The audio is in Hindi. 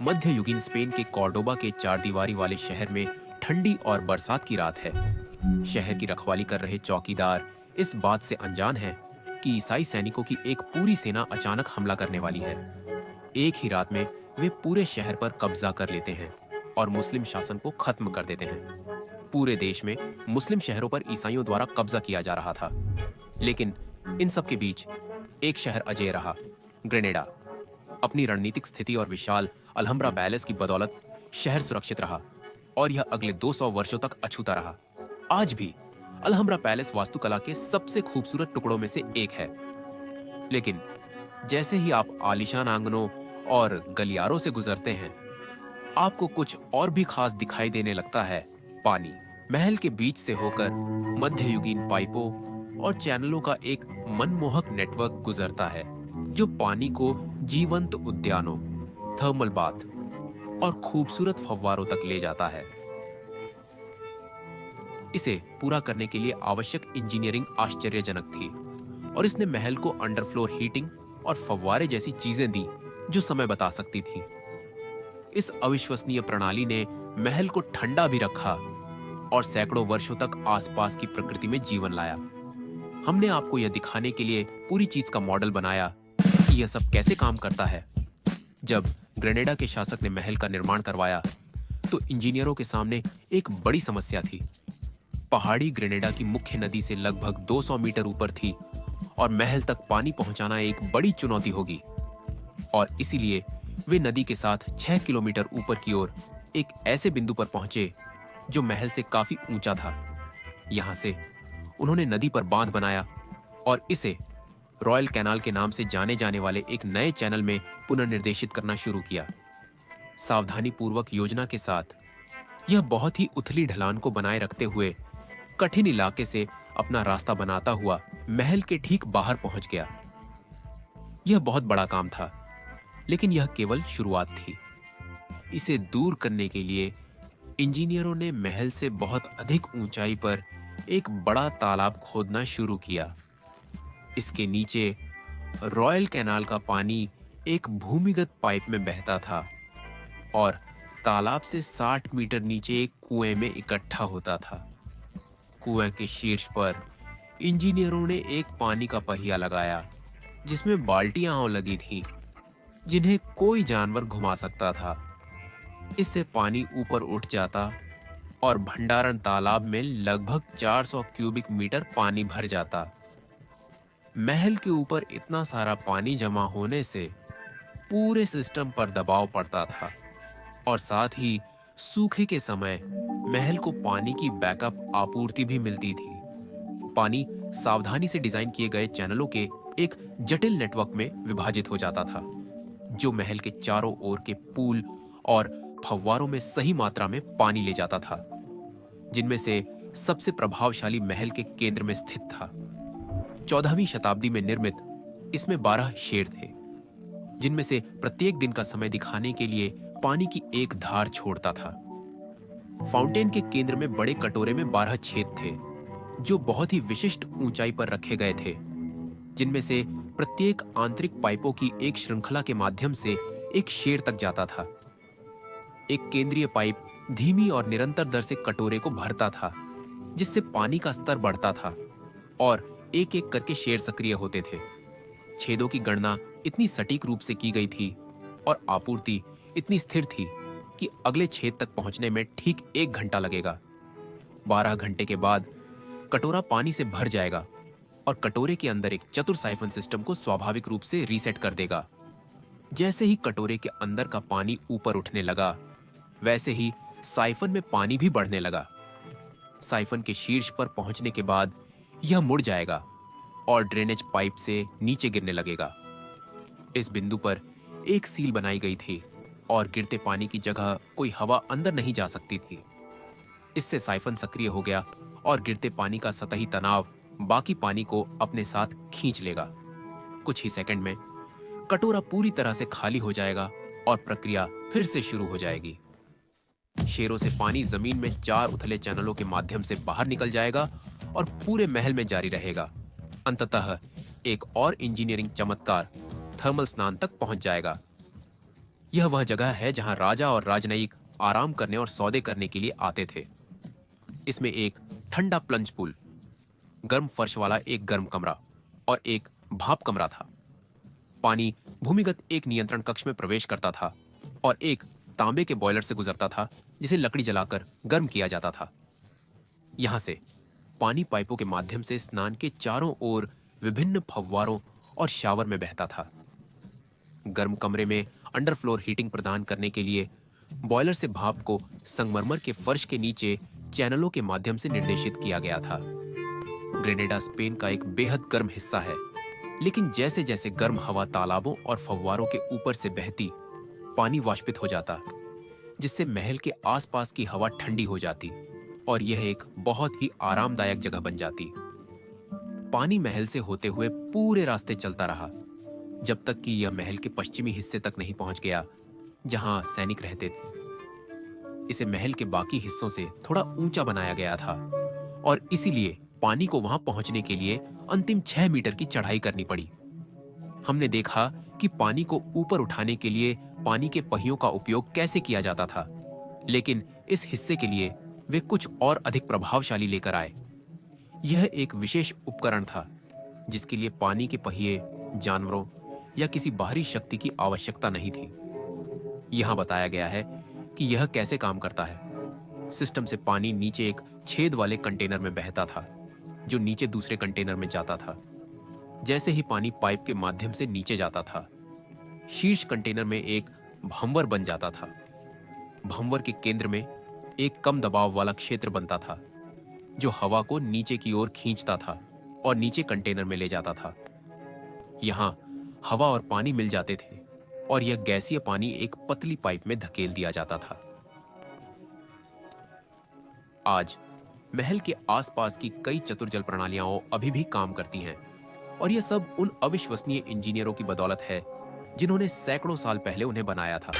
मध्ययुगीन स्पेन के कॉर्डोबा के चार दीवारी वाले शहर में ठंडी और बरसात की रात है। शहर की रखवाली कर रहे चौकीदार इस बात से अनजान हैं कि ईसाई सैनिकों की एक पूरी सेना अचानक हमला करने वाली है। एक ही रात में वे पूरे शहर पर कब्जा कर लेते हैं और मुस्लिम शासन को खत्म कर देते हैं। पूरे देश में मुस्लिम शहरों पर ईसाइयों द्वारा कब्जा किया जा रहा था, लेकिन इन सब के बीच एक शहर अजेय रहा, ग्रेनेडा। अपनी रणनीतिक स्थिति और विशाल अल्हम्ब्रा पैलेस की बदौलत शहर सुरक्षित रहा और यह अगले 200 वर्षों तक अछूता रहा। आज भी अल्हम्ब्रा पैलेस वास्तुकला के सबसे खूबसूरत टुकड़ों में से एक है। लेकिन जैसे ही आप आलीशान आंगनों और गलियारों से गुजरते हैं, आपको कुछ और भी खास दिखाई देने लगता है। पानी महल के बीच से होकर मध्ययुगीन पाइपों और चैनलों का एक मनमोहक नेटवर्क गुजरता है, जो पानी को जीवंत उद्यानों, थर्मल बाथ और खूबसूरत फव्वारों तक ले जाता है। इसे पूरा करने के लिए आवश्यक इंजीनियरिंग आश्चर्यजनक थी और इसने महल को अंडरफ्लोर हीटिंग और फव्वारे जैसी चीजें दी जो समय बता सकती थी। इस अविश्वसनीय प्रणाली ने महल को ठंडा भी रखा और सैकड़ों वर्षों तक आसपास की प्रकृति में जीवन लाया। हमने आपको यह दिखाने के लिए पूरी चीज का मॉडल बनाया कि यह सब कैसे काम करता है। जब ग्रेनेडा के शासक ने महल का निर्माण करवाया, तो इंजीनियरों के सामने एक बड़ी समस्या थी। पहाड़ी ग्रेनेडा की मुख्य नदी से लगभग 200 मीटर ऊपर थी और महल तक पानी पहुंचाना एक बड़ी चुनौती होगी। और इसीलिए वे नदी के साथ 6 किलोमीटर ऊपर की ओर एक ऐसे बिंदु पर पहुंचे जो महल से काफी ऊंचा था। यहां से उन्होंने नदी पर बांध बनाया और इसे रॉयल कैनाल के नाम से जाने जाने वाले एक नए चैनल में पुनर्निर्देशित करना शुरू किया। सावधानी पूर्वक योजना के साथ यह बहुत ही उथली ढलान को बनाए रखते हुए कठिन इलाके से अपना रास्ता बनाता हुआ महल के ठीक बाहर पहुंच गया। यह बहुत बड़ा काम था, लेकिन यह केवल शुरुआत थी। इसे दूर करने के लिए इंजीनियरों ने महल से बहुत अधिक ऊंचाई पर एक बड़ा तालाब खोदना शुरू किया। इसके नीचे रॉयल कैनाल का पानी एक भूमिगत पाइप में बहता था और तालाब से 60 मीटर नीचे एक कुएं में इकट्ठा होता था। कुएं के शीर्ष पर इंजीनियरों ने एक पानी का पहिया लगाया, जिसमें बाल्टियां लगी थी, जिन्हें कोई जानवर घुमा सकता था। इससे पानी ऊपर उठ जाता और भंडारण तालाब में लगभग 400 क्यूबिक मीटर पानी भर जाता। महल के ऊपर इतना सारा पानी जमा होने से पूरे सिस्टम पर दबाव पड़ता था और साथ ही सूखे के समय महल को पानी की बैकअप आपूर्ति भी मिलती थी। पानी सावधानी से डिजाइन किए गए चैनलों के एक जटिल नेटवर्क में विभाजित हो जाता था, जो महल के चारों ओर के पूल और फव्वारों में सही मात्रा में पानी ले जाता था, जिनमें से सबसे प्रभावशाली महल के केंद्र में स्थित था। 14वीं शताब्दी में निर्मित इसमें 12 शेर थे, जिनमें से प्रत्येक दिन का समय दिखाने के लिए पानी की एक धार छोड़ता था। फाउंटेन के केंद्र में बड़े कटोरे में 12 छेद थे, जो बहुत ही विशिष्ट ऊंचाई पर रखे गए थे, जिनमें से प्रत्येक आंतरिक पाइपों की एक श्रृंखला के माध्यम से एक शेर तक जाता था। एक केंद्रीय पाइप धीमी और निरंतर दर से कटोरे को भरता था, जिससे पानी का स्तर बढ़ता था और एक एक करके शेर सक्रिय होते थे। छेदों की गणना इतनी सटीक रूप से की गई थी और आपूर्ति इतनी स्थिर थी कि अगले छेद तक पहुंचने में ठीक 1 घंटा लगेगा। 12 घंटे के बाद कटोरा पानी से भर जाएगा और कटोरे के अंदर एक चतुर साइफन सिस्टम को स्वाभाविक रूप से रीसेट कर देगा। जैसे ही कटोरे के अंदर का पानी ऊपर उठने लगा, वैसे ही साइफन में पानी भी बढ़ने लगा। साइफन के शीर्ष पर पहुंचने के बाद यह मुड़ जाएगा और ड्रेनेज पाइप से नीचे गिरने लगेगा। इस बिंदु पर एक सील बनाई गई थी और गिरते पानी की जगह कोई हवा अंदर नहीं जा सकती थी। इससे साइफन सक्रिय हो गया और गिरते पानी का सतही तनाव बाकी पानी को अपने साथ खींच लेगा। कुछ ही सेकंड में कटोरा पूरी तरह से खाली हो जाएगा और प्रक्रिया फिर से शुरू हो जाएगी। शेरों से पानी जमीन में 4 उथले चैनलों के माध्यम से बाहर निकल जाएगा और पूरे महल में जारी रहेगा। अंततः एक और इंजीनियरिंग चमत्कार थर्मल स्नान तक पहुंच जाएगा। यह वह जगह है जहां राजा और राजनयिक आराम करने और सौदे करने के लिए आते थे। इसमें एक ठंडा प्लंज पूल, गर्म फर्श वाला एक गर्म कमरा और एक भाप कमरा था। पानी भूमिगत एक नियंत्रण कक्ष में प्रवेश करता था और एक तांबे के बॉयलर से गुजरता था जिसे लकड़ी जलाकर गर्म किया जाता था। यहां से पानी पाइपों के माध्यम से स्नान के चारों ओर विभिन्न फव्वारों और शावर में बहता था। गर्म कमरे में अंडरफ्लोर हीटिंग प्रदान करने के लिए बॉयलर से भाप को संगमरमर के फर्श के नीचे चैनलों के माध्यम से निर्देशित किया गया था। ग्रेनेडा स्पेन का एक बेहद गर्म हिस्सा है, लेकिन जैसे जैसे गर्म हवा तालाबों और फव्वारों के ऊपर से बहती, पानी वाष्पित हो जाता, जिससे महल के आसपास की हवा ठंडी हो जाती और यह एक बहुत ही आरामदायक जगह बन जाती। पानी महल से होते हुए पूरे रास्ते चलता रहा जब तक कि यह महल के पश्चिमी हिस्से तक नहीं पहुंच गया जहां सैनिक रहते थे। इसे महल के बाकी हिस्सों से थोड़ा ऊंचा बनाया गया था और इसीलिए पानी को वहां पहुंचने के लिए अंतिम 6 मीटर की चढ़ाई करनी पड़ी। हमने देखा कि पानी को ऊपर उठाने के लिए पानी के पहियों का उपयोग कैसे किया जाता था, लेकिन इस हिस्से के लिए वे कुछ और अधिक प्रभावशाली लेकर आए। यह एक विशेष उपकरण था जिसके लिए पानी के पहिए, जानवरों या किसी बाहरी शक्ति की आवश्यकता नहीं थी। यहां बताया गया है कि यह कैसे काम करता है। सिस्टम से पानी नीचे एक छेद वाले कंटेनर में बहता था जो नीचे दूसरे कंटेनर में जाता था। जैसे ही पानी पाइप के माध्यम से नीचे जाता था, शीर्ष कंटेनर में एक भंवर बन जाता था। भंवर के केंद्र में एक कम दबाव वाला क्षेत्र बनता था जो हवा को नीचे की ओर खींचता था और नीचे कंटेनर में ले जाता था। यहां हवा और पानी मिल जाते थे और यह गैसीय पानी एक पतली पाइप में धकेल दिया जाता था। आज महल के आसपास की कई चतुर जल प्रणालियां अभी भी काम करती हैं और यह सब उन अविश्वसनीय इंजीनियरों की बदौलत है जिन्होंने सैकड़ों साल पहले उन्हें बनाया था।